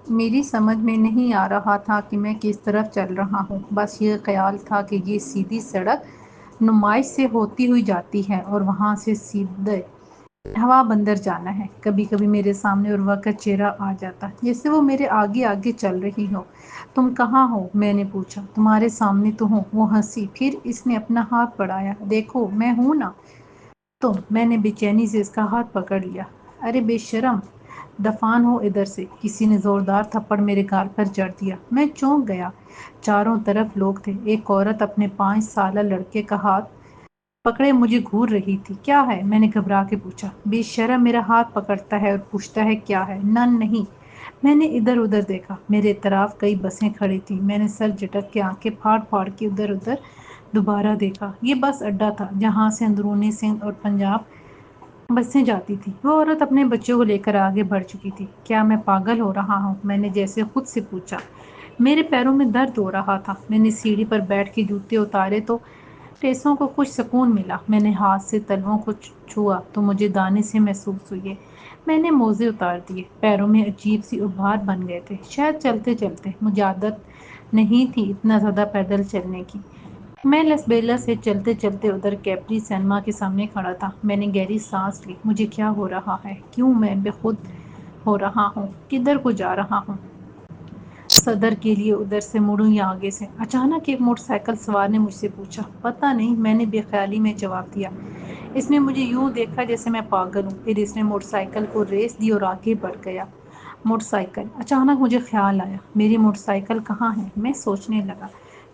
میری سمجھ میں نہیں آ رہا تھا کہ میں کس طرف چل رہا ہوں، بس یہ خیال تھا کہ یہ سیدھی سڑک نمائش سے ہوتی ہوئی جاتی ہے اور وہاں سے سیدھے ہوا بندر جانا ہے۔ کبھی کبھی میرے سامنے عروہ کا چہرہ آ جاتا جیسے وہ میرے آگے آگے چل رہی ہو۔ تم کہاں ہو؟ میں نے پوچھا۔ تمہارے سامنے تو ہوں، وہ ہنسی، پھر اس نے اپنا ہاتھ بڑھایا۔ دیکھو میں ہوں نا میں نے بے چینی سے اس کا ہاتھ پکڑ لیا۔ ارے بے شرم، دفان ہو ادھر سے۔ کسی نے زوردار تھپڑ میرے گال پر جڑ دیا۔ میں چونک گیا۔ چاروں طرف لوگ تھے۔ ایک عورت اپنے 5 سالہ لڑکے کا ہاتھ پکڑے مجھے گھور رہی تھی۔ کیا ہے؟ میں نے گھبرا کے پوچھا۔ بے شرم میرا ہاتھ پکڑتا ہے اور پوچھتا ہے کیا ہے؟ نہیں۔ میں نے ادھر ادھر دیکھا۔ میرے اطراف کئی بسیں کھڑی تھیں۔ میں نے سر جھٹک کے آنکھیں پھاڑ پھاڑ کے ادھر ادھر دوبارہ دیکھا۔ یہ بس اڈا تھا جہاں سے اندرونی سندھ اور پنجاب بسیں جاتی تھیں۔ وہ عورت اپنے بچوں کو لے کر آگے بڑھ چکی تھی۔ کیا میں پاگل ہو رہا ہوں؟ میں نے جیسے خود سے پوچھا۔ میرے پیروں میں درد ہو رہا تھا۔ میں نے سیڑھی پر بیٹھ کے جوتے اتارے تو ٹیسوں کو کچھ سکون ملا۔ میں نے ہاتھ سے تلووں کو چھوا تو مجھے دانے سے محسوس ہوئے۔ میں نے موزے اتار دیے۔ پیروں میں عجیب سی ابھار بن گئے تھے، شاید چلتے چلتے۔ مجھے عادت نہیں تھی اتنا زیادہ پیدل چلنے کی۔ میں لس بیلا سے چلتے چلتے ادھر کیپری سینما کے سامنے کھڑا تھا۔ میں نے گہری سانس لی۔ مجھے کیا ہو رہا ہے؟ کیوں میں بے خود ہو رہا ہوں؟ کدھر کو جا رہا ہوں؟ صدر کے لیے ادھر سے مڑوں یا آگے سے؟ اچانک ایک موٹر سائیکل سوار نے مجھ سے پوچھا۔ پتہ نہیں، میں نے بے خیالی میں جواب دیا۔ اس نے مجھے یوں دیکھا جیسے میں پاگل ہوں۔ پھر اس نے موٹر سائیکل کو ریس دی اور آگے بڑھ گیا۔ Motor cycle! اچانک مجھے خیال آیا، میری موٹر سائیکل کہاں ہے؟ میں سوچنے لگا۔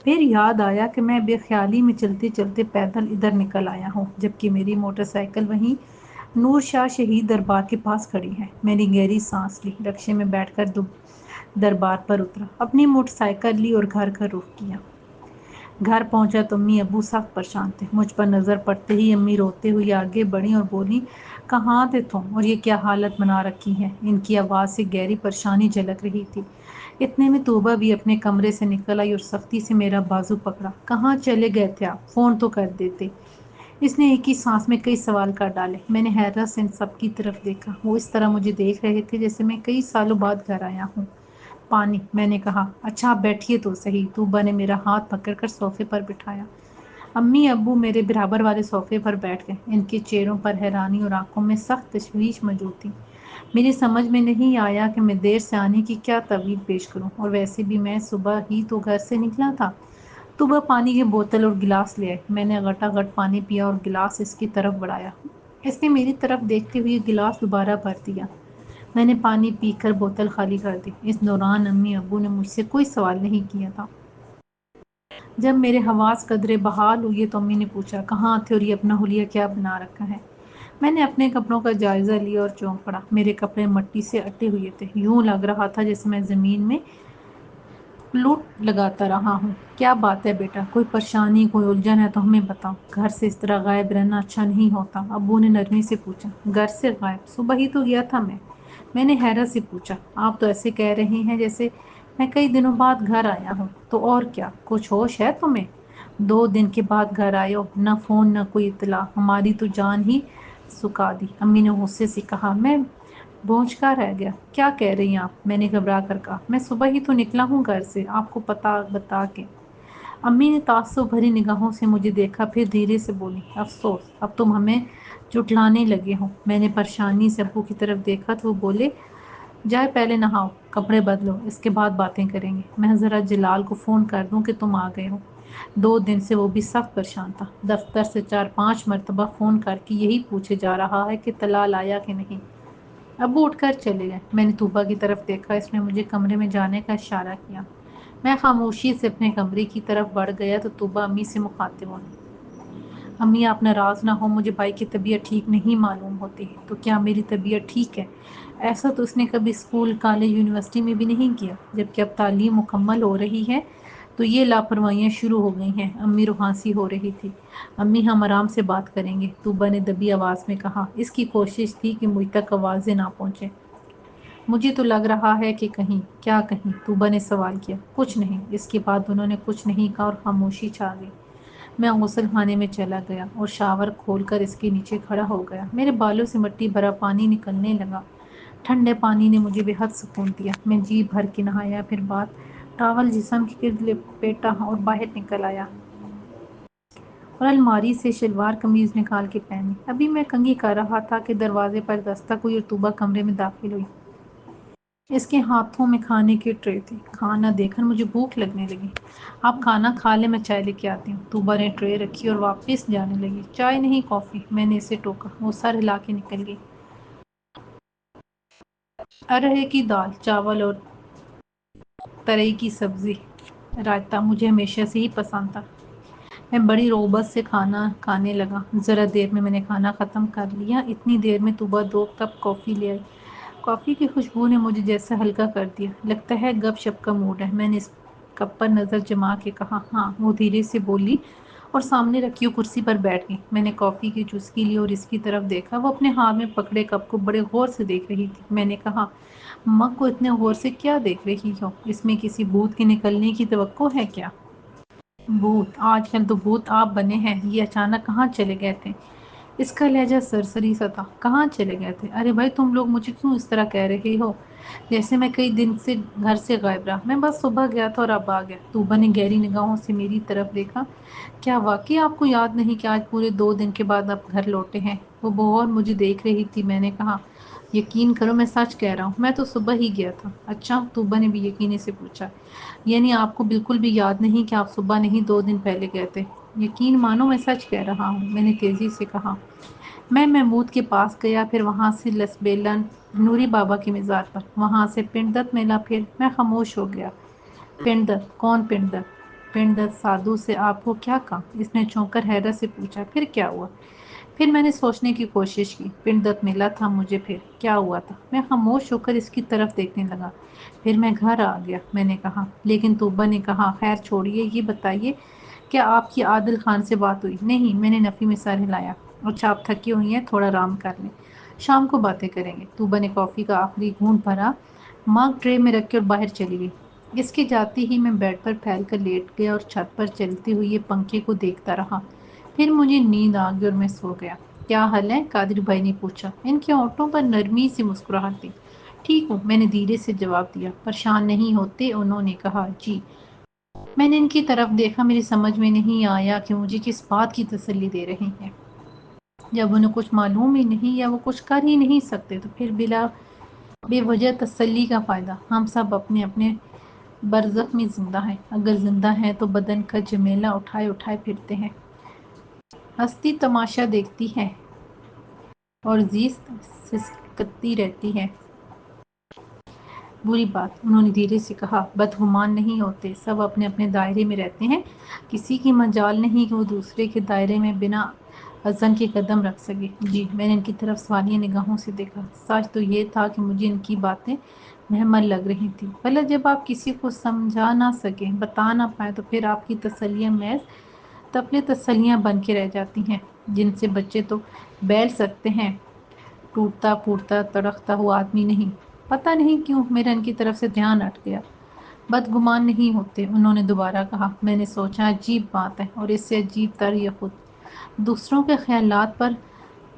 پھر یاد آیا کہ میں بے خیالی میں چلتے چلتے پیدل ادھر نکل آیا ہوں، جبکہ میری موٹر سائیکل وہیں نور شاہ شہید دربار کے پاس کھڑی ہے۔ میں نے گہری سانس لی، رکشے میں بیٹھ کر دربار پر اترا، اپنی موٹر سائیکل لی اور گھر کا رخ کیا۔ گھر پہنچا تو امی ابو سخت پریشان تھے۔ مجھ پر نظر پڑتے ہی امی روتے ہوئی آگے بڑھیں اور بولی، کہاں تھے تم اور یہ کیا حالت بنا رکھی ہے؟ ان کی آواز سے گہری پریشانی جھلک رہی تھی۔ اتنے میں توبہ بھی اپنے کمرے سے نکل آئی اور سختی سے میرا بازو پکڑا۔ کہاں چلے گئے تھے آپ؟ فون تو کر دیتے۔ اس نے ایک ہی سانس میں کئی سوال کر ڈالے۔ میں نے حیرت سے ان سب کی طرف دیکھا۔ وہ اس طرح مجھے دیکھ رہے تھے جیسے میں کئی سالوں بعد گھر آیا ہوں۔ پانی، میں نے کہا۔ اچھا آپ بیٹھیے تو صحیح۔ توبہ نے میرا ہاتھ پکڑ کر صوفے پر بٹھایا۔ امی ابو میرے برابر والے صوفے پر بیٹھ گئے۔ ان کے چہروں پر حیرانی اور آنکھوں میں سخت تشویش موجود تھی۔ میری سمجھ میں نہیں آیا کہ میں دیر سے آنے کی کیا تعویل پیش کروں، اور ویسے بھی میں صبح ہی تو گھر سے نکلا تھا۔ توبہ پانی کی بوتل اور گلاس لے آئی۔ میں نے گھٹا گھٹ پانی پیا اور گلاس اس کی طرف بڑھایا۔ اس نے میری طرف دیکھتے ہوئے گلاس دوبارہ بھر دیا۔ میں نے پانی پی کر بوتل خالی کر دی۔ اس دوران امی ابو نے مجھ سے کوئی سوال نہیں کیا تھا۔ جب میرے حواس قدرے بحال ہوئے تو امی نے پوچھا، کہاں تھے اور یہ اپنا حلیہ کیا بنا رکھا ہے؟ میں نے اپنے کپڑوں کا جائزہ لیا اور چونک پڑا۔ میرے کپڑے مٹی سے اٹے ہوئے تھے، یوں لگ رہا تھا جیسے میں زمین میں لوٹ لگاتا رہا ہوں۔ کیا بات ہے بیٹا؟ کوئی پریشانی، کوئی الجھن ہے تو ہمیں بتاؤ۔ گھر سے اس طرح غائب رہنا اچھا نہیں ہوتا، ابو نے نرمی سے پوچھا۔ گھر سے غائب؟ صبح ہی تو گیا تھا میں نے حیرت سے پوچھا۔ آپ تو ایسے کہہ رہے ہیں جیسے میں کئی دنوں بعد گھر آیا ہوں۔ تو اور کیا، کچھ ہوش ہے تمہیں؟ 2 دن کے بعد گھر آئے ہو، نہ فون نہ کوئی اطلاع، ہماری تو جان ہی سکھا دی۔ امی نے غصے سے کہا۔ میں بونچکا رہ گیا۔ کیا کہہ رہی ہیں آپ؟ میں نے گھبرا کر کہا۔ میں صبح ہی تو نکلا ہوں گھر سے، آپ کو پتہ بتا کے۔ امی نے تعصب بھری نگاہوں سے مجھے دیکھا، پھر دھیرے سے بولی، افسوس، اب تم ہمیں جھٹلانے لگے ہو۔ میں نے پریشانی سے ابو کی طرف دیکھا تو وہ بولے، جائے پہلے نہاؤ، کپڑے بدلو، اس کے بعد باتیں کریں گے۔ میں ذرا جلال کو فون کر دوں کہ تم آ گئے ہو۔ 2 دن سے وہ بھی سخت پریشان تھا۔ دفتر سے 4-5 مرتبہ فون کر کے یہی پوچھے جا رہا ہے کہ طلال آیا کہ نہیں۔ ابو اٹھ کر چلے گئے۔ میں نے توبہ کی طرف دیکھا، اس نے مجھے کمرے میں جانے کا اشارہ کیا۔ میں خاموشی سے اپنے کمرے کی طرف بڑھ گیا تو توبہ امی سے مخاطب ہوئی، امی آپ ناراض نہ ہو، مجھے بھائی کی طبیعت ٹھیک نہیں معلوم ہوتی۔ تو کیا میری طبیعت ٹھیک ہے؟ ایسا تو اس نے کبھی اسکول، کالج، یونیورسٹی میں بھی نہیں کیا، جبکہ اب تعلیم مکمل ہو رہی ہے تو یہ لاپروائیاں شروع ہو گئی ہیں۔ امی روحانسی ہو رہی تھی۔ امی ہم آرام سے بات کریں گے، توبہ نے دبی آواز میں کہا۔ اس کی کوشش تھی کہ مجھ تک آوازیں نہ پہنچیں۔ مجھے تو لگ رہا ہے کہ کہیں۔ کیا کہیں؟ توبہ نے سوال کیا۔ کچھ نہیں۔ اس کے بعد انہوں نے کچھ نہیں کہا اور خاموشی چھا گئی۔ میں غسل خانے میں چلا گیا اور شاور کھول کر اس کے نیچے کھڑا ہو گیا۔ میرے بالوں سے مٹی بھرا پانی نکلنے لگا۔ ٹھنڈے پانی نے مجھے بے حد سکون دیا۔ میں جی بھر کے نہایا، پھر بعد ٹاول جسم کے گرد لپیٹا اور باہر نکل آیا اور الماری سے شلوار قمیض نکال کے پہنی۔ ابھی میں کنگھی کر رہا تھا کہ دروازے پر دستک ہوئی اور طوبا کمرے میں داخل ہوئی۔ اس کے ہاتھوں میں کھانے کی ٹرے تھی۔ کھانا دیکھ کر مجھے بھوک لگنے لگی۔ آپ کھانا کھا لیں، میں چائے لے کے آتی ہوں۔ طوبا نے ٹرے رکھی اور واپس جانے لگی۔ چائے نہیں، کافی، میں نے اسے ٹوکا۔ وہ سر ہلا کے نکل گئی۔ ارہر کی دال، چاول اور ترئی کی سبزی رائتا مجھے ہمیشہ سے ہی پسند تھا۔ میں بڑی روبت سے کھانا کھانے لگا۔ ذرا دیر میں نے کھانا ختم کر لیا۔ اتنی دیر میں طوبا 2 کپ کافی لے آئی۔ کافی کی خوشبو نے مجھے جیسا ہلکا کر دیا۔ لگتا ہے گپ شپ کا موڈ ہے۔ میں نے اس کپ پر نظر جما کے کہا، ہاں۔ وہ دھیرے سے بولی اور سامنے رکھی ہوئی کرسی پر بیٹھ گئی۔ میں نے کافی کی چسکی لی اور اس کی طرف دیکھا۔ وہ اپنے ہاتھ میں پکڑے کپ کو بڑے غور سے دیکھ رہی تھی۔ میں نے کہا، مگ کو اتنے غور سے کیا دیکھ رہی ہو؟ اس میں کسی بھوت کے نکلنے کی توقع ہے کیا؟ بھوت؟ آج کل تو بھوت آپ بنے ہیں۔ یہ اچانک کہاں چلے گئے تھے؟ اس کا لہجہ سرسری سا تھا۔ کہاں چلے گئے تھے؟ ارے بھائی، تم لوگ مجھے کیوں اس طرح کہہ رہے ہو جیسے میں کئی دن سے گھر سے غائب رہا؟ میں بس صبح گیا تھا اور اب آ گیا۔ طوبا نے گہری نگاہوں سے میری طرف دیکھا۔ کیا واقعی آپ کو یاد نہیں کہ آج پورے 2 دن کے بعد آپ گھر لوٹے ہیں؟ وہ بغور مجھے دیکھ رہی تھی۔ میں نے کہا، یقین کرو میں سچ کہہ رہا ہوں، میں تو صبح ہی گیا تھا۔ اچھا؟ طوبا نے بھی یقینے سے پوچھا۔ یعنی آپ کو بالکل بھی یاد نہیں کہ آپ صبح نہیں 2 دن پہلے گئے تھے؟ یقین مانو میں سچ کہہ رہا ہوں، میں نے تیزی سے کہا۔ میں محمود کے پاس گیا، پھر وہاں سے لسبیلا نوری بابا کی مزار پر، وہاں سے پنڈت ملا، پھر میں خاموش ہو گیا۔ پنڈت؟ کون پنڈت؟ پنڈت سادھو سے آپ کو کیا کہا؟ اس نے چونک کر حیرت سے پوچھا۔ پھر کیا ہوا؟ پھر میں نے سوچنے کی کوشش کی۔ پنڈت ملا تھا مجھے، پھر کیا ہوا تھا؟ میں خاموش ہو کر اس کی طرف دیکھنے لگا۔ پھر میں گھر آ گیا، میں نے کہا۔ لیکن طوبا نے کہا، خیر چھوڑیے، یہ بتائیے کیا آپ کی عادل خان سے بات ہوئی؟ نہیں، میں نے نفی میں سر ہلایا۔ اچھا، آپ تھکی ہوئی ہیں، تھوڑا آرام کر لیں، شام کو باتیں کریں گے۔ طوبا نے کافی کا آخری گھونٹ بھرا، مگ ٹرے میں رکھ کے اور باہر چلی گئی۔ اس کے جاتے ہی میں بیڈ پر پھیل کر لیٹ گیا اور چھت پر چلتے ہوئے پنکھے کو دیکھتا رہا۔ پھر مجھے نیند آ گئی اور میں سو گیا۔ کیا حال ہے؟ قادری بھائی نے پوچھا۔ ان کے ہونٹوں پر نرمی سی مسکراہٹ تھی۔ ٹھیک ہوں، میں نے دھیرے سے جواب دیا۔ پریشان نہیں ہوتے؟ انہوں نے کہا۔ جی۔ میں نے ان کی طرف دیکھا۔ میری سمجھ میں نہیں آیا کہ مجھے کس بات کی تسلی دے رہے ہیں۔ جب انہیں کچھ معلوم ہی نہیں یا وہ کچھ کر ہی نہیں سکتے تو پھر بے وجہ تسلی کا فائدہ؟ ہم سب اپنے اپنے برزخ میں زندہ ہیں۔ اگر زندہ ہیں تو بدن کا جمیلہ اٹھائے اٹھائے پھرتے ہیں۔ ہستی تماشا دیکھتی ہے اور زیست سسکتی رہتی ہے۔ بری بات، انہوں نے دھیرے سے کہا۔ بدگمان نہیں ہوتے، سب اپنے اپنے دائرے میں رہتے ہیں، کسی کی مجال نہیں کہ وہ دوسرے کے دائرے میں بنا اذن کے قدم رکھ سکے۔ جی۔ میں نے ان کی طرف سوالیہ نگاہوں سے دیکھا۔ سچ تو یہ تھا کہ مجھے ان کی باتیں مہمل لگ رہی تھیں۔ بھلا جب آپ کسی کو سمجھا نہ سکیں، بتا نہ پائیں، تو پھر آپ کی تسلیاں محض تفلے تسلیاں بن کے رہ جاتی ہیں، جن سے بچے تو بیل سکتے ہیں، ٹوٹتا پھوٹتا تڑکتا ہوا آدمی نہیں۔ پتہ نہیں کیوں میرا ان کی طرف سے دھیان ہٹ گیا۔ بدگمان نہیں ہوتے، انہوں نے دوبارہ کہا۔ میں نے سوچا، عجیب بات ہے، اور اس سے عجیب تر یہ خود دوسروں کے خیالات پر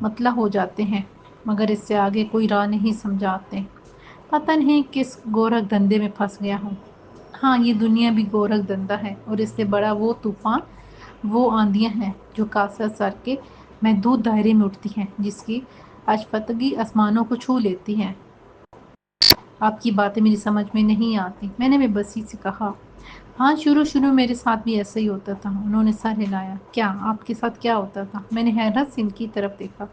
مطلع ہو جاتے ہیں، مگر اس سے آگے کوئی راہ نہیں سمجھاتے۔ پتہ نہیں کس گورکھ دھندے میں پھنس گیا ہوں۔ ہاں، یہ دنیا بھی گورکھ دھندا ہے، اور اس سے بڑا وہ طوفان، وہ آندیاں ہیں جو کاسہ سر کے محدود دائرے میں اٹھتی ہیں، جس کی اشفتگی آسمانوں کو چھو لیتی ہے۔ آپ کی باتیں میری سمجھ میں نہیں آتی، میں نے بے بسی سے کہا۔ ہاں، شروع میرے ساتھ بھی ایسا ہی ہوتا تھا، انہوں نے سر ہلایا۔ کیا؟ آپ کے ساتھ کیا ہوتا تھا؟ میں نے حیرت سے ان کی طرف دیکھا۔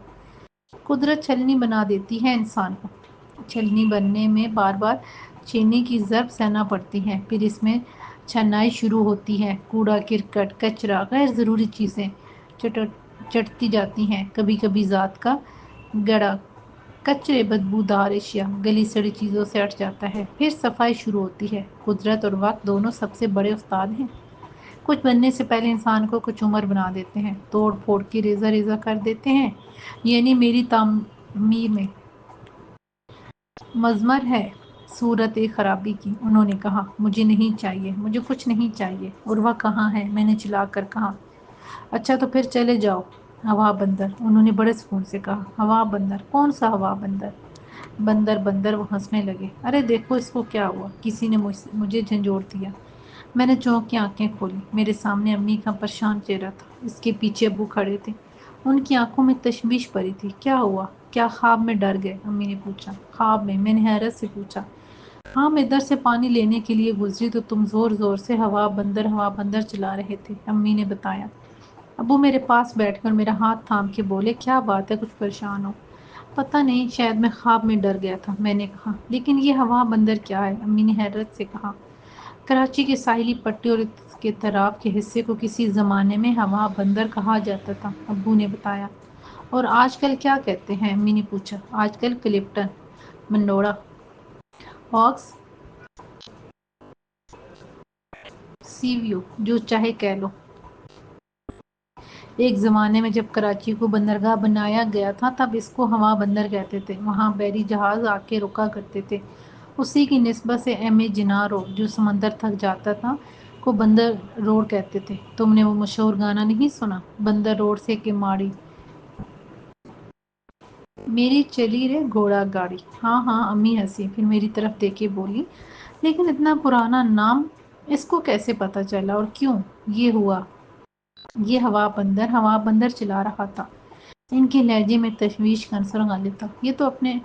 قدرت چھلنی بنا دیتی ہے انسان کو۔ چھلنی بننے میں بار بار چینے کی ضرب سہنا پڑتی ہے، پھر اس میں چھنائی شروع ہوتی ہے، کوڑا کرکٹ، کچرا، غیر ضروری چیزیں چٹتی جاتی ہیں، کبھی کبھی ذات کا گڑا کچرے، بدبودار اشیاء، گلی سڑی چیزوں سے ہٹ جاتا ہے، پھر صفائی شروع ہوتی ہے۔ قدرت اور وقت دونوں سب سے بڑے استاد ہیں۔ کچھ بننے سے پہلے انسان کو کچھ عمر بنا دیتے ہیں، توڑ پھوڑ کے ریزہ ریزہ کر دیتے ہیں۔ یعنی میری تعمیر میں مضمر ہے صورت خرابی کی، انہوں نے کہا۔ مجھے نہیں چاہیے، مجھے کچھ نہیں چاہیے۔ عروہ کہاں ہے؟ میں نے چلا کر کہا۔ اچھا تو پھر چلے جاؤ۔ ہوا بندر، انہوں نے بڑے سکون سے کہا۔ ہوا بندر؟ کون سا ہوا بندر؟ بندر بندر وہ ہنسنے لگے۔ ارے دیکھو اس کو کیا ہوا، کسی نے مجھے جھنجھوڑ دیا۔ میں نے چونک کے آنکھیں کھولی، میرے سامنے امی کا پریشان چہرہ تھا، اس کے پیچھے ابو کھڑے تھے، ان کی آنکھوں میں تشویش بھری تھی۔ کیا ہوا؟ کیا خواب میں ڈر گئے؟ امی نے پوچھا۔ خواب میں نے حیرت سے پوچھا۔ ہاں، میں ادھر سے پانی لینے کے لیے گزری تو تم زور زور سے ہوا بندر چلا رہے تھے، امی نے بتایا۔ ابو میرے پاس بیٹھ کر میرا ہاتھ تھام کے بولے، کیا بات ہے، کچھ پریشان ہو؟ پتہ نہیں، شاید میں خواب میں ڈر گیا تھا، میں نے کہا۔ لیکن یہ ہوا بندر کیا ہے؟ امی نے حیرت سے کہا۔ کراچی کے ساحلی پٹی اور اس کے طرف کے حصے کو کسی زمانے میں ہوا بندر کہا جاتا تھا، ابو نے بتایا۔ اور آج کل کیا کہتے ہیں؟ امی نے پوچھا۔ آج کل کلپٹن، منڈوڑا، ہاکس، سی ویو، جو چاہے کہہ لو۔ ایک زمانے میں جب کراچی کو بندرگاہ بنایا گیا تھا تب اس کو ہوا بندر کہتے تھے، وہاں بحری جہاز آ کے رکا کرتے تھے۔ اسی کی نسبت سے ایم اے جناح روڈ، جو سمندر تک جاتا تھا، کو بندر روڈ کہتے تھے۔ تم نے وہ مشہور گانا نہیں سنا، بندر روڈ سے کہ ماڑی میری چلی رے گھوڑا گاڑی؟ ہاں ہاں، امی ہنسی، پھر میری طرف دیکھے بولی، لیکن اتنا پرانا نام اس کو کیسے پتا چلا اور کیوں یہ ہوا؟ یہ ہوا بندر چلا رہا تھا، ان کے لہجے میں تشویش کا عنصر غالب تھا۔ یہ تو اپنے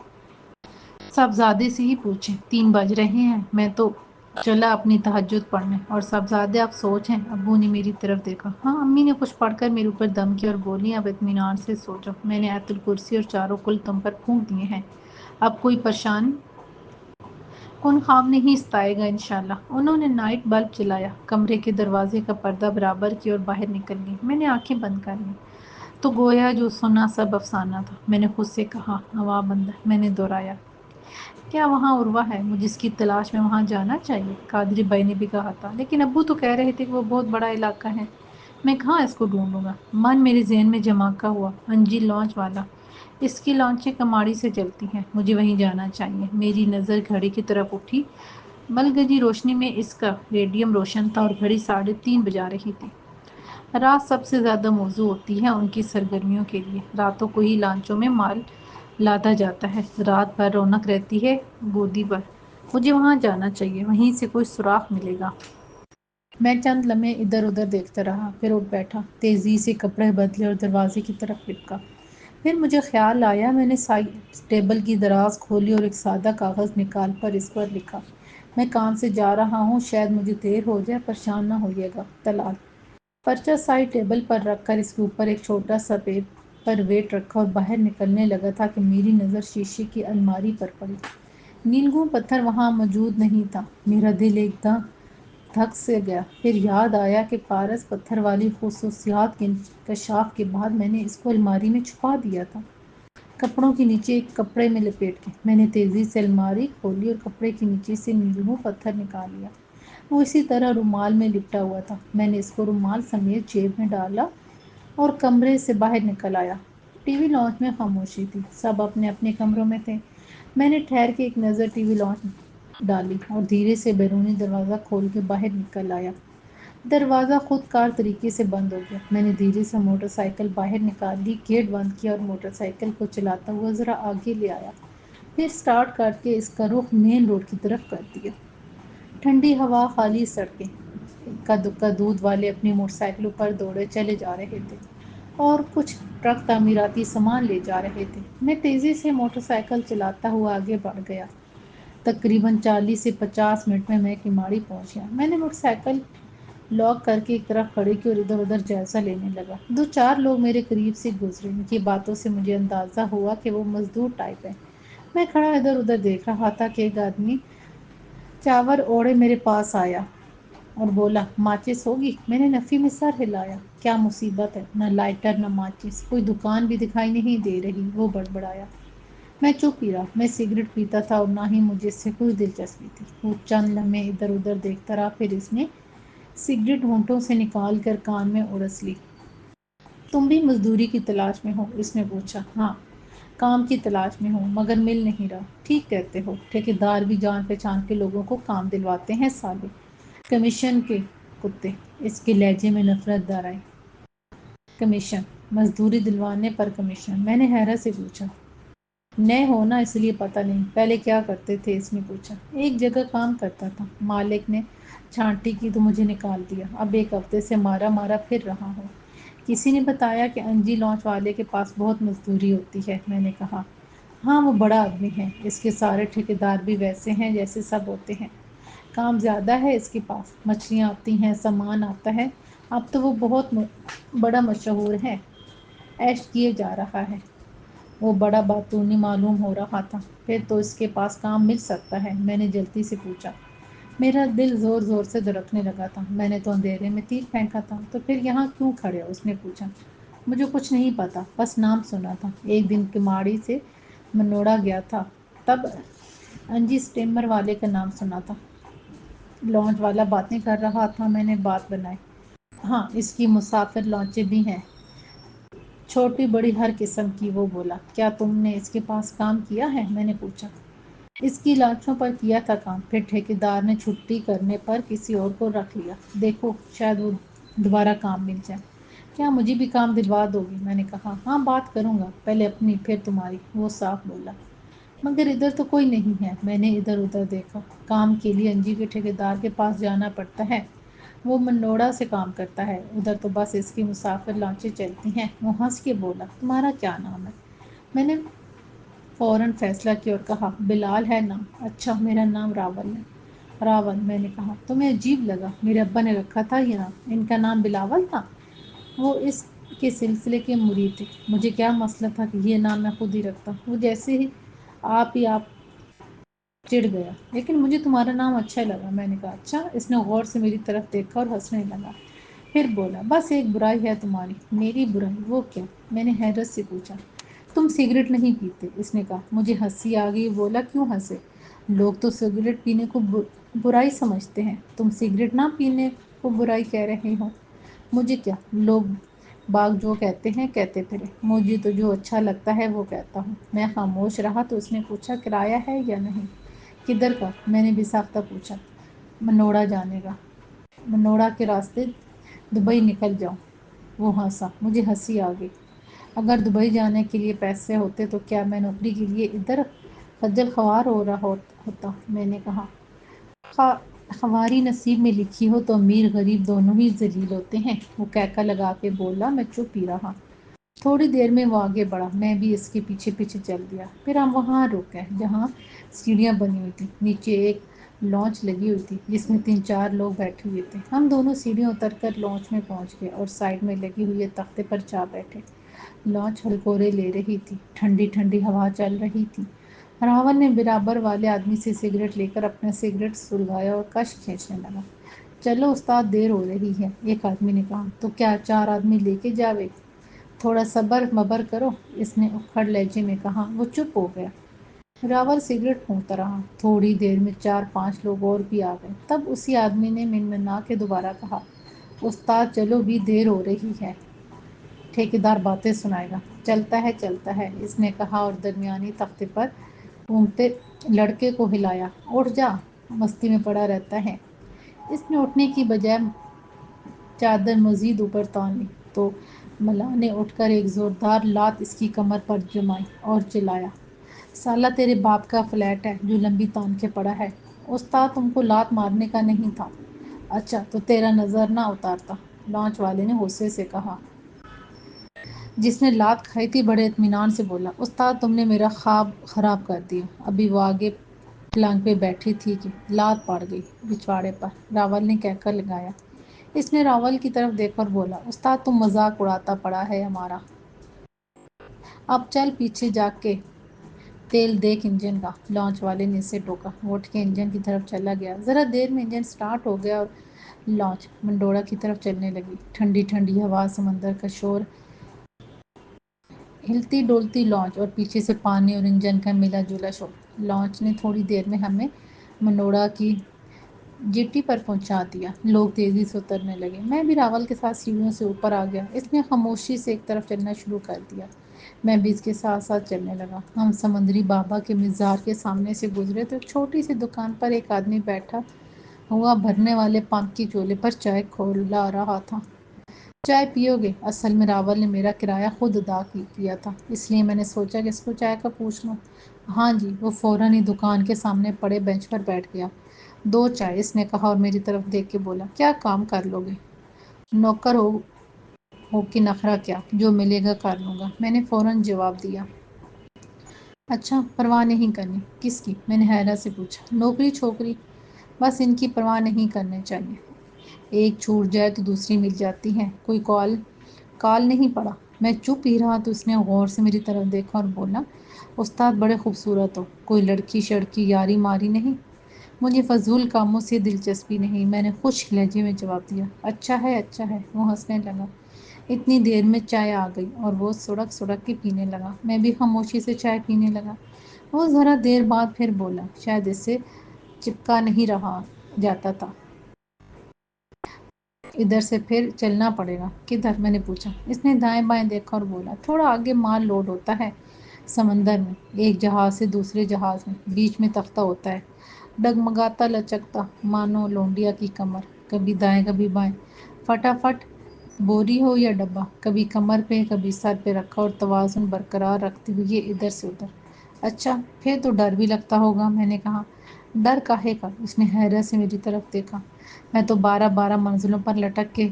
صاحبزادے سے ہی پوچھیں، 3 بج رہے ہیں، میں تو چلا اپنی تہجد پڑھنے۔ اور صاحبزادے آپ سوچ ہیں؟ ابو نے میری طرف دیکھا۔ ہاں، امی نے کچھ پڑھ کر میرے اوپر دم کیا اور بولی، اب اطمینان سے سو جاؤ، میں نے آیت الکرسی اور چاروں کل تم پر پھونک دیے ہیں، اب کوئی پریشان کن خواب نہیں ستائے گا انشاءاللہ۔ انہوں نے نائٹ بلب جلایا، کمرے کے دروازے کا پردہ برابر کیا اور باہر نکل گئی۔ میں نے آنکھیں بند کر لیں۔ تو گویا جو سنا سب افسانہ تھا، میں نے خود سے کہا۔ ہوا بندر، میں نے دہرایا۔ کیا وہاں عروہ ہے؟ مجھے اس کی تلاش میں وہاں جانا چاہیے، قادری بھائی نے بھی کہا تھا، لیکن ابو تو کہہ رہے تھے کہ وہ بہت بڑا علاقہ ہے، میں کہاں اس کو ڈھونڈوں گا؟ من میرے ذہن میں جماکا ہوا، انجی لانچ والا، اس کی لانچیں کماڑی سے چلتی ہیں، مجھے وہیں جانا چاہیے۔ میری نظر گھڑی کی طرف اٹھی، بلگجی روشنی میں اس کا ریڈیم روشن تھا اور گھڑی 3:30 بجا رہی تھی۔ رات سب سے زیادہ موزوں ہوتی ہے ان کی سرگرمیوں کے لیے، راتوں کو ہی لانچوں میں مال لادا جاتا ہے، رات بھر رونق رہتی ہے گودی پر۔ مجھے وہاں جانا چاہیے، وہیں سے کوئی سراغ ملے گا۔ میں چند لمحے ادھر ادھر دیکھتا رہا، پھر اٹھ بیٹھا، تیزی سے کپڑے بدلے اور دروازے کی طرف لپکا۔ پھر مجھے خیال آیا، میں نے سائڈ ٹیبل کی دراز کھولی اور ایک سادہ کاغذ نکال کر اس پر لکھا، میں کام سے جا رہا ہوں، شاید مجھے دیر ہو جائے، پریشان نہ ہوئیے گا، طلال۔ پرچہ سائڈ ٹیبل پر رکھ کر اس کے اوپر ایک چھوٹا سا پیپر ویٹ رکھا اور باہر نکلنے لگا تھا کہ میری نظر شیشے کی الماری پر پڑی۔ نیلگوں پتھر وہاں موجود نہیں تھا۔ میرا دل ایک دم دھک سے گیا، پھر یاد آیا کہ پارس پتھر والی خصوصیات کے انکشاف کے بعد میں نے اس کو الماری میں چھپا دیا تھا، کپڑوں کے نیچے ایک کپڑے میں لپیٹ کے۔ میں نے تیزی سے الماری کھولی اور کپڑے کے نیچے سے نیلگوں پتھر نکال لیا، وہ اسی طرح رومال میں لپٹا ہوا تھا۔ میں نے اس کو رومال سمیت جیب میں ڈالا اور کمرے سے باہر نکل آیا۔ ٹی وی لانچ میں خاموشی تھی، سب اپنے اپنے کمروں میں تھے۔ میں نے ٹھہر کے ایک نظر ٹی وی لانچ ڈالی اور دھیرے سے بیرونی دروازہ کھول کے باہر نکل آیا۔ دروازہ خود کار طریقے سے بند ہو گیا۔ میں نے دھیرے سے موٹر سائیکل باہر نکال لی، گیٹ بند کیا اور موٹر سائیکل کو چلاتا ہوا ذرا آگے لے آیا، پھر سٹارٹ کر کے اس کا رخ مین روڈ کی طرف کر دیا۔ ٹھنڈی ہوا، خالی سڑکیں، اکا دکا دودھ والے اپنی موٹر سائیکلوں پر دوڑے چلے جا رہے تھے اور کچھ ٹرک تعمیراتی سامان لے جا رہے تھے۔ میں تیزی سے موٹر سائیکل چلاتا ہوا آگے بڑھ گیا۔ تقریباً 40 سے 50 منٹ میں کماڑی پہنچ گیا۔ میں نے موٹر سائیکل لاک کر کے ایک طرف کھڑی کی اور ادھر ادھر جائزہ لینے لگا۔ 2-4 لوگ میرے قریب سے گزرے، ان کی باتوں سے مجھے اندازہ ہوا کہ وہ مزدور ٹائپ ہیں۔ میں کھڑا ادھر ادھر دیکھ رہا تھا کہ ایک آدمی چاور اوڑے میرے پاس آیا اور بولا، ماچس ہوگی؟ میں نے نفی میں سر ہلایا۔ کیا مصیبت ہے، نہ لائٹر نہ ماچس، کوئی دکان بھی دکھائی نہیں دے رہی، وہ بڑبڑایا۔ میں چپ ہی رہا، میں سگریٹ پیتا تھا اور نہ ہی مجھے اس سے کوئی دلچسپی تھی۔ وہ چند لمحے ادھر ادھر دیکھتا رہا، پھر اس نے سگریٹ ہونٹوں سے نکال کر کان میں اڑس لی۔ تم بھی مزدوری کی تلاش میں ہو؟ اس نے پوچھا۔ ہاں، کام کی تلاش میں ہوں، مگر مل نہیں رہا۔ ٹھیک کہتے ہو، ٹھیکیدار بھی جان پہچان کے لوگوں کو کام دلواتے ہیں سالے، کمیشن کے کتے۔ اس کے لہجے میں نفرت در آئی۔ کمیشن؟ مزدوری دلوانے پر کمیشن؟ میں نے حیرت سے پوچھا۔ نئے ہو نا اس لیے پتہ نہیں۔ پہلے کیا کرتے تھے؟ اس نے پوچھا۔ ایک جگہ کام کرتا تھا، مالک نے چھانٹی کی تو مجھے نکال دیا، اب ایک ہفتے سے مارا مارا پھر رہا ہوں۔ کسی نے بتایا کہ انجی لانچ والے کے پاس بہت مزدوری ہوتی ہے؟ میں نے کہا ہاں، وہ بڑا آدمی ہے، اس کے سارے ٹھیکیدار بھی ویسے ہیں جیسے سب ہوتے ہیں، کام زیادہ ہے اس کے پاس، مچھلیاں آتی ہیں، سامان آتا ہے، اب تو وہ بہت بڑا مشہور ہے، عیش کیے جا رہا ہے۔ وہ بڑا باتونی معلوم ہو رہا تھا۔ پھر تو اس کے پاس کام مل سکتا ہے؟ میں نے جلدی سے پوچھا۔ میرا دل زور زور سے دھڑکنے لگا تھا۔ میں نے تو اندھیرے میں تیر پھینکا تھا۔ تو پھر یہاں کیوں کھڑے ہو؟ اس نے پوچھا۔ مجھے کچھ نہیں پتا، بس نام سنا تھا، ایک دن کماڑی سے منوڑا گیا تھا، تب انجی سٹیمر والے کا نام سنا تھا۔ لانچ والا باتیں کر رہا تھا، میں نے بات بنائی۔ ہاں، اس کی مسافر لانچیں بھی ہیں، چھوٹی بڑی ہر قسم کی۔ وہ بولا۔ کیا تم نے اس کے پاس کام کیا ہے؟ میں نے پوچھا۔ اس کی لانچوں پر کیا تھا کام، پھر ٹھیکیدار نے چھٹی کرنے پر کسی اور کو رکھ لیا، دیکھو شاید وہ دوبارہ کام مل جائے۔ کیا مجھے بھی کام دلوا دو گی؟ میں نے کہا ہاں، بات کروں گا، پہلے اپنی پھر تمہاری۔ وہ صاف بولا۔ مگر ادھر تو کوئی نہیں ہے۔ میں نے ادھر ادھر دیکھا۔ کام کے لیے انجی کے ٹھیکیدار کے پاس جانا پڑتا ہے، وہ منوڑا سے کام کرتا ہے، ادھر تو بس اس کی مسافر لانچیں چلتی ہیں۔ وہ ہنس کے بولا۔ تمہارا کیا نام ہے؟ میں نے فوراً فیصلہ کیا اور کہا بلال ہے نام۔ اچھا، میرا نام راول ہے۔ راول؟ میں نے کہا۔ تمہیں عجیب لگا؟ میرے ابا نے رکھا تھا یہ نام۔ ان کا نام بلاول تھا؟ وہ اس کے سلسلے کے مرید تھے، مجھے کیا مسئلہ تھا کہ یہ نام میں خود ہی رکھتا؟ وہ جیسے ہی آپ چڑ گیا، لیکن مجھے تمہارا نام اچھا لگا۔ میں نے کہا اچھا؟ اس نے غور سے میری طرف دیکھا اور ہنسنے لگا، پھر بولا بس ایک برائی ہے تمہاری۔ میری برائی؟ وہ کیا؟ میں نے حیرت سے پوچھا۔ تم سگریٹ نہیں پیتے؟ اس نے کہا۔ مجھے ہنسی آ گئی۔ بولا کیوں ہنسے؟ لوگ تو سگریٹ پینے کو برائی سمجھتے ہیں، تم سگریٹ نہ پینے کو برائی کہہ رہے ہو؟ مجھے کیا، لوگ باغ جو کہتے ہیں کہتے پھرے، مجھے تو جو اچھا لگتا ہے وہ کہتا ہوں۔ میں خاموش رہا تو اس نے پوچھا کرایہ ہے یا نہیں؟ کدھر کا؟ میں نے بھی ساختہ پوچھا۔ منوڑا جانے گا، منوڑا کے راستے دبئی نکل جاؤ۔ وہ ہنسا، مجھے ہنسی آ گئی۔ اگر دبئی جانے کے لیے پیسے ہوتے تو کیا میں نوکری کے لیے ادھر خجل خوار ہو رہا ہوتا؟ میں نے کہا خواری نصیب میں لکھی ہو تو امیر غریب دونوں ہی ذلیل ہوتے ہیں۔ وہ کہکا لگا کے بولا۔ میں چپ ہی رہا۔ تھوڑی دیر میں وہ آگے بڑھا، میں بھی اس کے پیچھے پیچھے چل دیا۔ پھر ہم وہاں رک گئے جہاں سیڑھیاں بنی ہوئی تھیں، نیچے ایک لانچ لگی ہوئی تھی جس میں 3-4 لوگ بیٹھے ہوئے تھے۔ ہم دونوں سیڑھیاں اتر کر لانچ میں پہنچ گئے اور سائڈ میں لگی ہوئی تختے پر جا بیٹھے۔ لانچ ہلکورے لے رہی تھی، ٹھنڈی ٹھنڈی ہوا چل رہی تھی۔ راول نے برابر والے آدمی سے سگریٹ لے کر اپنا سگریٹ سلگایا اور کش کھینچنے لگا۔ چلو استاد، دیر ہو رہی ہے، ایک آدمی نے کہا۔ تو کیا 4 آدمی لے کے جاوے؟ تھوڑا صبر مبر کرو، اس نے اکھڑ لہجے میں کہا۔ وہ چپ ہو گیا۔ راول سگریٹ پھونکتا رہا۔ تھوڑی دیر میں 4-5 لوگ اور بھی آ گئے۔ تب اسی آدمی نے منمنا کے دوبارہ کہا۔ استاد چلو بھی، دیر ہو رہی ہے، ٹھیکیدار باتیں سنائے گا۔ چلتا ہے چلتا ہے، اس نے کہا اور درمیانی تختے پر اونگتے لڑکے کو ہلایا۔ اٹھ جا، مستی میں پڑا رہتا ہے۔ اس نے اٹھنے کی بجائے چادر مزید اوپر تان لی تو ملا نے اٹھ کر ایک زوردار لات اس کی کمر پر جمائی اور چلایا۔ سالہ تیرے باپ کا فلیٹ ہے جو لمبی تان کے پڑا ہے، استاد تم کو لات مارنے کا نہیں تھا؟ اچھا تو تیرا نظر نہ اتارتا، لانچ والے نے غصے سے کہا۔ جس نے لات کھائی تھی بڑے اطمینان سے بولا۔ استاد تم نے میرا خواب خراب کر دیا۔ ابھی وہ آگے پلنگ پہ بیٹھی تھی کہ لات پڑ گئی پچھواڑے پر، راول نے کہہ کر لگایا۔ اس نے راول کی طرف دیکھا اور بولا۔ استاد تم مذاق اڑاتا پڑا ہے ہمارا، اب چل پیچھے جا کے تیل دیکھ انجن کا۔ لانچ والے نے اسے ٹوکا۔ وہ اٹھ کے انجن کی طرف چلا گیا۔ ذرا دیر میں انجن سٹارٹ ہو گیا اور لانچ منڈوڑا کی طرف چلنے لگی۔ ٹھنڈی ٹھنڈی ہوا، سمندر کا شور، ہلتی ڈولتی لانچ اور پیچھے سے پانی اور انجن کا ملا جلا شور۔ لانچ نے تھوڑی دیر میں ہمیں منوڑا کی جٹی پر پہنچا دیا۔ لوگ تیزی سے اترنے لگے۔ میں بھی راول کے ساتھ سیڑھیوں سے اوپر آ گیا۔ اس نے خاموشی سے ایک طرف چلنا شروع کر دیا، میں بھی اس کے ساتھ ساتھ چلنے لگا۔ ہم سمندری بابا کے مزار کے سامنے سے گزرے تو چھوٹی سی دکان پر ایک آدمی بیٹھا ہوا بھرنے والے پمپ کی چولہے پر چائے کھولا رہا تھا۔ چائے پیو گے؟ اصل میں راول نے میرا کرایہ خود ادا کیا تھا، اس لیے میں نے سوچا کہ اس کو چائے کا پوچھ لوں۔ ہاں جی۔ وہ فوراً ہی دکان کے سامنے پڑے بینچ پر بیٹھ گیا۔ دو چائے، اس نے کہا اور میری طرف دیکھ کے بولا، کیا کام کر لو گے؟ نوکر ہو کہ نخرہ کیا، جو ملے گا کر لوں گا، میں نے فوراً جواب دیا۔ اچھا، پرواہ نہیں کرنی؟ کس کی؟ میں نے حیرت سے پوچھا۔ نوکری چھوکری، بس ان کی پرواہ نہیں کرنی چاہیے، ایک چھوٹ جائے تو دوسری مل جاتی ہے۔ کوئی کال نہیں پڑا؟ میں چپ ہی رہا تو اس نے غور سے میری طرف دیکھا اور بولا، استاد بڑے خوبصورت ہو، کوئی لڑکی شڑکی یاری ماری نہیں؟ مجھے فضول کاموں سے دلچسپی نہیں، میں نے خشک لہجے میں جواب دیا۔ اچھا ہے اچھا ہے، وہ ہنسنے لگا۔ اتنی دیر میں چائے آ گئی اور وہ سڑک سڑک کے پینے لگا، میں بھی خاموشی سے چائے پینے لگا۔ وہ ذرا دیر بعد پھر بولا، شاید اس سے چپکا نہیں رہا جاتا تھا، ادھر سے پھر چلنا پڑے گا۔ کدھر؟ میں نے پوچھا۔ اس نے دائیں بائیں دیکھا اور بولا، تھوڑا آگے مال لوڈ ہوتا ہے، سمندر میں، ایک جہاز سے دوسرے جہاز میں، بیچ میں تختہ ہوتا ہے، ڈگمگاتا لچکتا مانو لونڈیا کی کمر، کبھی دائیں کبھی بائیں، فٹافٹ بوری ہو یا ڈبہ، کبھی کمر پہ کبھی سر پہ رکھا اور توازن برقرار رکھتے ہوئے ادھر سے ادھر۔ اچھا، پھر تو ڈر بھی لگتا ہوگا، میں نے کہا۔ ڈر کاہے کا؟ اس نے حیرت سے میری طرف دیکھا۔ میں تو 12 منزلوں پر لٹک کے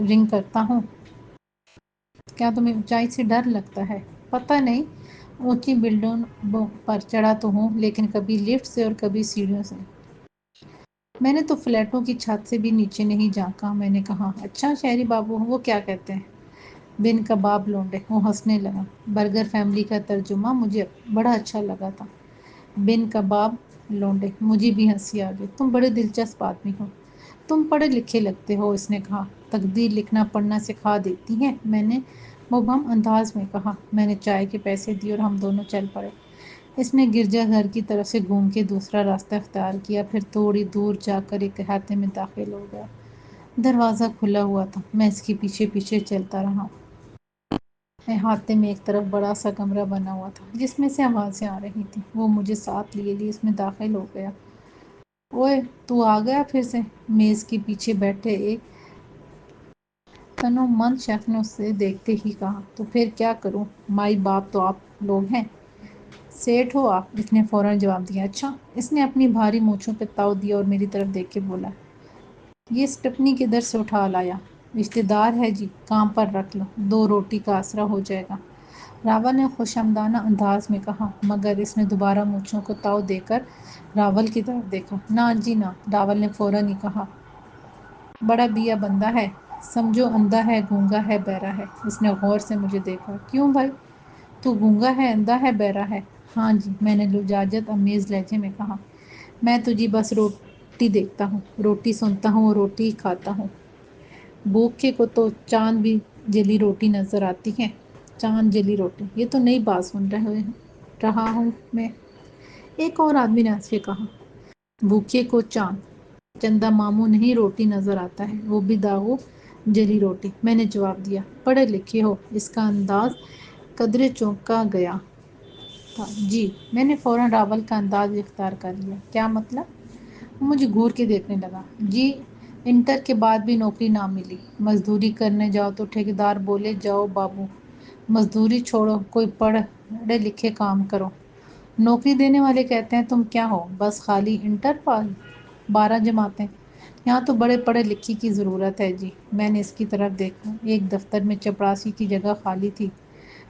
رنگ کرتا ہوں، کیا تمہیں اونچائی سے ڈر لگتا ہے؟ پتہ نہیں، اونچی بلڈنگوں پر چڑھا تو ہوں، لیکن کبھی لفٹ سے اور کبھی سیڑھیوں سے۔ میں نے تو فلیٹوں کی چھت سے بھی نیچے نہیں جھانکا، میں نے کہا۔ اچھا شہری بابو، وہ کیا کہتے ہیں؟ بن کباب لونڈے، وہ ہنسنے لگا۔ برگر فیملی کا ترجمہ مجھے بڑا اچھا لگا تھا۔ بن کباب لونڈے، مجھے بھی ہنسی آ گئی۔ تم بڑے دلچسپ آدمی ہو، تم پڑھے لکھے لگتے ہو، اس نے کہا۔ تقدیر لکھنا پڑھنا سکھا دیتی ہے، میں نے مبہم انداز میں کہا۔ میں نے چائے کے پیسے دیے اور ہم دونوں چل پڑے۔ اس نے گرجا گھر کی طرف سے گھوم کے دوسرا راستہ اختیار کیا، پھر تھوڑی دور جا کر ایک احاطے میں داخل ہو گیا۔ دروازہ کھلا ہوا تھا، میں اس کے پیچھے پیچھے چلتا رہا۔ احاطے میں ایک طرف بڑا سا کمرہ بنا ہوا تھا جس میں سے آوازیں آ رہی تھیں۔ وہ مجھے ساتھ لیے اس میں داخل ہو گیا۔ اوئے، تو آ گیا پھر سے، میز کے پیچھے بیٹھے ایک تنومند شخص نے اسے دیکھتے ہی کہا۔ تو پھر کیا کروں، مائی باپ تو آپ لوگ ہیں، سیٹھ ہو آپ، اس نے فوراً جواب دیا۔ اچھا، اس نے اپنی بھاری مونچھوں پہ تاؤ دیا اور میری طرف دیکھ کے بولا، یہ اسٹپنی کدھر سے اٹھا لایا؟ رشتہ دار ہے جی، کام پر رکھ لو، 2 روٹی کا آسرا ہو جائے گا، راول نے خوشامدانہ انداز میں کہا، مگر اس نے دوبارہ مونچھوں کو تاؤ دے کر راول کی طرف دیکھا۔ نہ جی نہ، راول نے فوراً ہی کہا، بڑا بیا بندہ ہے، سمجھو اندھا ہے گونگا ہے بہرا ہے۔ اس نے غور سے مجھے دیکھا۔ کیوں بھائی، تو گونگا ہے اندھا ہے بہرا ہے؟ ہاں جی، میں نے لجاجت آمیز لہجے میں کہا، میں تو جی بس روٹی دیکھتا ہوں، روٹی سنتا ہوں اور روٹی ہی کھاتا ہوں، بھوکے کو تو چاند بھی جلی روٹی نظر آتی ہے۔ چاند جلی روٹی، یہ تو نئی بات سن رہا ہوں میں، ایک اور آدمی نے ہنس کے کہا۔ بھوکے کو چندہ ماموں نہیں روٹی نظر آتا ہے، وہ بھی داغو جلی روٹی، میں نے جواب دیا۔ پڑھے لکھے ہو؟ اس کا انداز قدرے چونکا گیا تھا۔ جی، میں نے فوراً راول کا انداز اختیار کر لیا۔ کیا مطلب؟ وہ مجھے گھور کے دیکھنے لگا۔ جی، انٹر کے بعد بھی نوکری نہ ملی، مزدوری کرنے جاؤ تو ٹھیکیدار بولے، جاؤ بابو، مزدوری چھوڑو، کوئی پڑھے لکھے کام کرو۔ نوکری دینے والے کہتے ہیں تم کیا ہو، بس خالی انٹر پاس، 12 جماعتیں؟ یہاں تو بڑے پڑھے لکھے کی ضرورت ہے جی۔ میں نے اس کی طرف دیکھا۔ ایک دفتر میں چپڑاسی کی جگہ خالی تھی،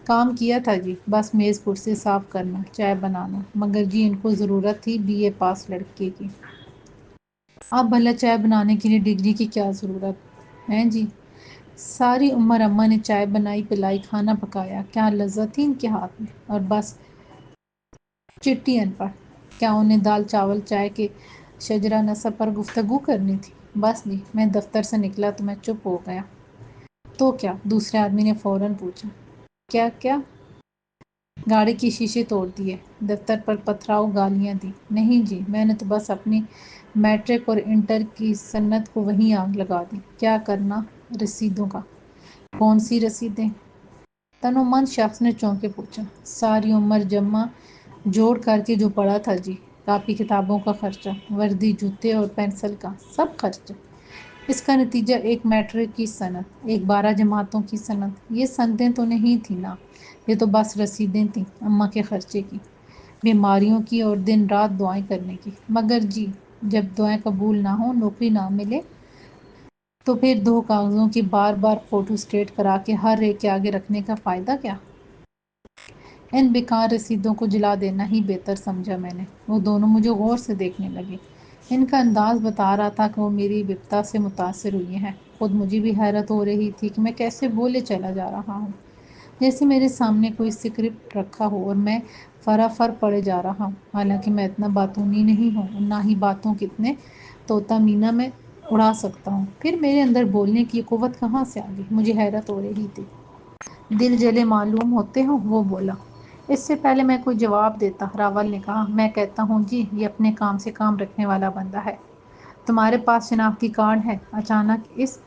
کام کیا تھا جی، بس میز کرسی صاف کرنا، چائے بنانا، مگر جی ان کو ضرورت تھی BA پاس لڑکے کی۔ اب بھلا چائے بنانے کے لیے ڈگری کی کیا ضرورت ہے جی؟ ساری عمر اماں نے چائے بنائی پلائی، کھانا پکایا، کیا لذت تھی ان کے ہاتھ میں، اور بس چٹی ان پڑھ، کیا انہیں دال چاول چائے کے شجرہ نسب پر گفتگو کرنی تھی؟ بس جی، میں دفتر سے نکلا تو میں چپ ہو گیا۔ تو کیا؟ دوسرے آدمی نے فوراً پوچھا۔ کیا کیا؟ گاڑی کی شیشے توڑ دیے، دفتر پر پتھراؤ گالیاں دی؟ نہیں جی، میں نے تو بس اپنی میٹرک اور انٹر کی سنت کو وہیں آگ لگا دی۔ کیا کرنا؟ رسیدوں کا؟ کون سی رسیدیں؟ تنومند شخص نے چونک کے پوچھا۔ ساری عمر جمع جوڑ کر کے جو پڑھا تھا جی، کاپی کتابوں کا خرچہ، وردی جوتے اور پینسل کا سب خرچ، اس کا نتیجہ ایک میٹرک کی سند، ایک 12 جماعتوں کی سند۔ یہ سندیں تو نہیں تھیں نا، یہ تو بس رسیدیں تھیں اماں کے خرچے کی، بیماریوں کی اور دن رات دعائیں کرنے کی۔ مگر جی، جب دعائیں قبول نہ ہوں، نوکری نہ ملے، تو پھر 2 کاغذوں کی بار بار فوٹو اسٹیٹ کرا کے ہر ایک کے آگے رکھنے کا فائدہ کیا؟ ان بیکار رسیدوں کو جلا دینا ہی بہتر سمجھا میں نے۔ وہ دونوں مجھے غور سے دیکھنے لگے۔ ان کا انداز بتا رہا تھا کہ وہ میری وپتا سے متاثر ہوئی ہیں۔ خود مجھے بھی حیرت ہو رہی تھی کہ میں کیسے بولے چلا جا رہا ہوں، جیسے میرے سامنے کوئی اسکرپٹ رکھا ہو اور میں فر پڑے جا رہا ہوں۔ حالانکہ میں اتنا باتونی نہیں ہوں، اور نہ ہی باتوں کے اتنے طوطا مینا میں اڑا سکتا ہوں۔ پھر میرے اندر بولنے کی قوت کہاں سے آ گئی؟ مجھے حیرت ہو رہی تھی۔ دل جلے معلوم ہوتے ہو، وہ بولا۔ اس سے پہلے میں کوئی جواب دیتا، راول نے کہا، میں کہتا ہوں جی، یہ اپنے کام سے کام رکھنے والا بندہ ہے۔ تمہارے پاس شناختی کارڈ ہے؟ اچانک اس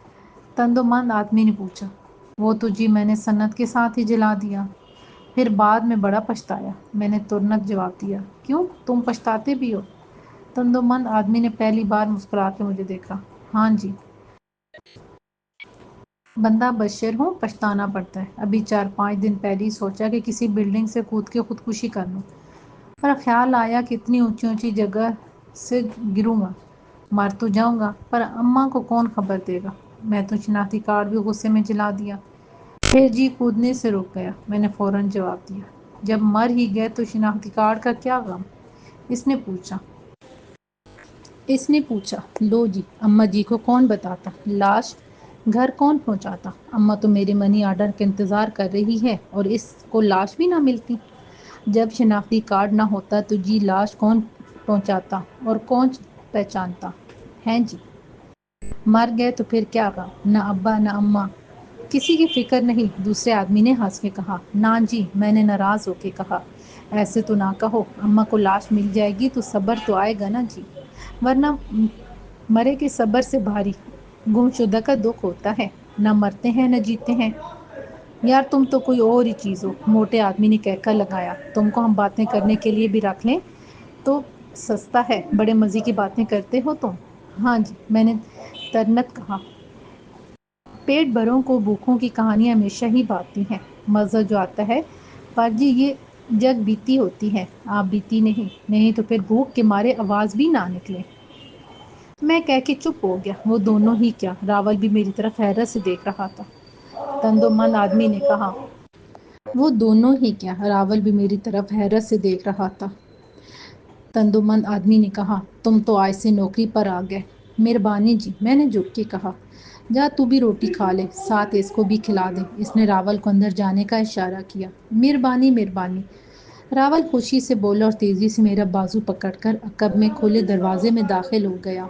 تندمند آدمی نے پوچھا۔ وہ تو جی میں نے سند کے ساتھ ہی جلا دیا، پھر بعد میں بڑا پچھتایا۔ میں نے ترنت جواب دیا۔ کیوں، تم پچھتاتے بھی ہو؟ تندمند آدمی نے پہلی بار مسکرا کے مجھے دیکھا۔ ہاں جی، بندہ بشر ہوں، پچھتانا پڑتا ہے۔ ابھی 4-5 دن پہلے ہی سوچا کہ کسی بلڈنگ سے کود کے خودکشی کر لوں، پر خیال آیا کہ اتنی اونچی اونچی جگہ سے گروں گا، مر تو جاؤں گا، پر اماں کو کون خبر دے گا؟ میں تو شناختی کارڈ بھی غصے میں جلا دیا۔ پھر جی کودنے سے رک گیا۔ میں نے فوراً جواب دیا۔ جب مر ہی گئے تو شناختی کارڈ کا کیا غم؟ اس نے پوچھا۔ لو جی، اماں جی کو کون بتاتا؟ لاش گھر کون پہنچاتا؟ اماں تو میرے منی آرڈر کا انتظار کر رہی ہے، اور اس کو لاش بھی نہ ملتی۔ جب شناختی کارڈ نہ ہوتا تو جی لاش کون پہنچاتا اور کون پہچانتا؟ ہیں جی، مر گئے تو پھر کیا غم؟ نہ ابا نہ اماں، کسی کی فکر نہیں؟ دوسرے آدمی نے ہنس کے کہا۔ نا جی، میں نے ناراض ہو کے کہا، ایسے تو نہ کہو، اماں کو لاش مل جائے گی تو صبر تو آئے گا نا جی، ورنہ مرے کے صبر سے بھاری گمشدہ کا دکھ ہوتا ہے۔ نہ مرتے ہیں نہ جیتے ہیں۔ یار تم تو کوئی اور ہی چیز ہو، موٹے آدمی نے کہہ کر لگایا۔ تم کو ہم باتیں کرنے کے لیے بھی رکھ لیں تو سستا ہے، بڑے مزے کی باتیں کرتے ہو تم۔ ہاں جی، میں نے ترنت کہا۔ پیٹ بھروں کو بھوکوں کی کہانیاں ہمیشہ ہی باتیں ہیں، مزہ جو آتا ہے، پر جی یہ جگ بیتی ہوتی ہے، آپ بیتی نہیں تو پھر بھوک کے مارے آواز بھی نہ نکلے۔ میں کہہ کے چپ ہو گیا۔ وہ دونوں ہی کیا، راول بھی میری طرف حیرت سے دیکھ رہا تھا۔ تندمند آدمی نے کہا۔ وہ دونوں ہی کیا، راول بھی میری طرف حیرت سے دیکھ رہا تھا۔ تندمند آدمی نے کہا، تم تو آج سے نوکری پر آ گئے۔ مہربانی جی، میں نے جھک کے کہا۔ جا تو بھی روٹی کھا لے، ساتھ اس کو بھی کھلا دے۔ اس نے راول کو اندر جانے کا اشارہ کیا۔ مہربانی۔ راول خوشی سے بولا اور تیزی سے میرا بازو پکڑ کر عقب میں کھلے دروازے میں داخل ہو گیا۔